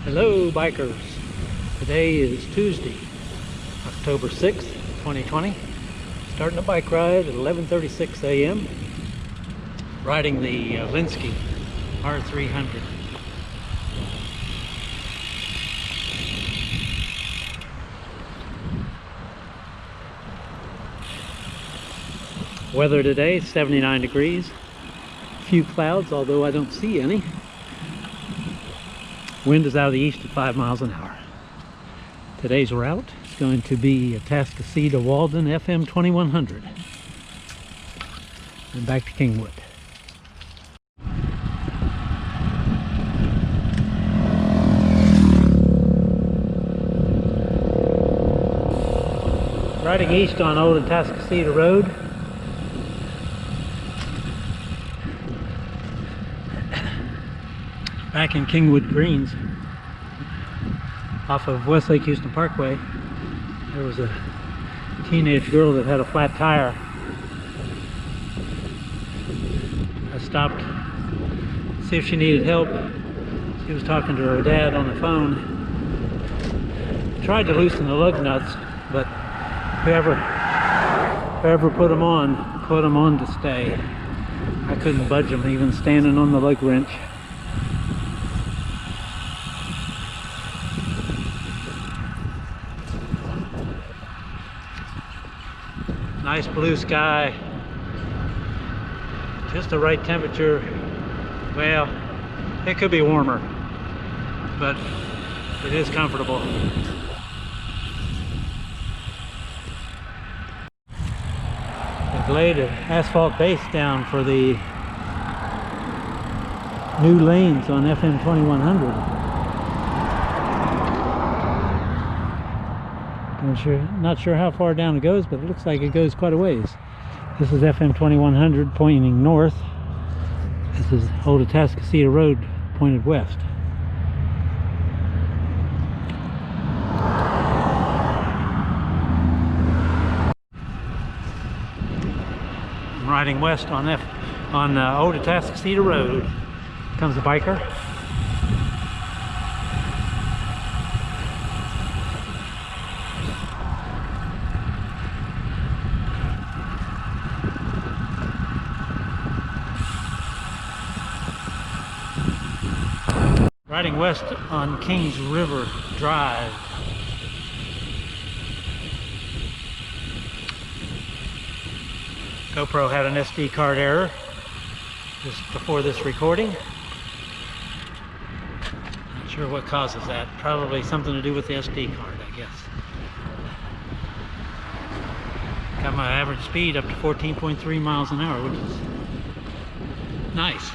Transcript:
Hello bikers, today is Tuesday, October 6th, 2020. Starting a bike ride at 11:36 a.m. riding the Linsky R300. Weather today, 79 degrees. Few clouds, although I don't see any. Wind is out of the east at 5 miles an hour. Today's route is going to be Atascocita to Walden, FM2100. And back to Kingwood. Riding east on Old Atascocita Road. Back in Kingwood Greens, off of Westlake Houston Parkway, there was a teenage girl that had a flat tire. I stopped to see if she needed help. She was talking to her dad on the phone. Tried to loosen the lug nuts, but whoever put them on to stay. I couldn't budge them, even standing on the lug wrench. Nice blue sky, just the right temperature. Well, it could be warmer, but it is comfortable. They've laid an asphalt base down for the new lanes on FM2100. Not sure how far down it goes, but it looks like it goes quite a ways. This is FM2100 pointing north. This is Old Atascocita Road pointed west. I'm riding west on Old Atascocita Road. Comes a biker. Riding west on Kings River Drive. GoPro had an SD card error just before this recording. Not sure what causes that. Probably something to do with the SD card, I guess. Got my average speed up to 14.3 miles an hour, which is nice.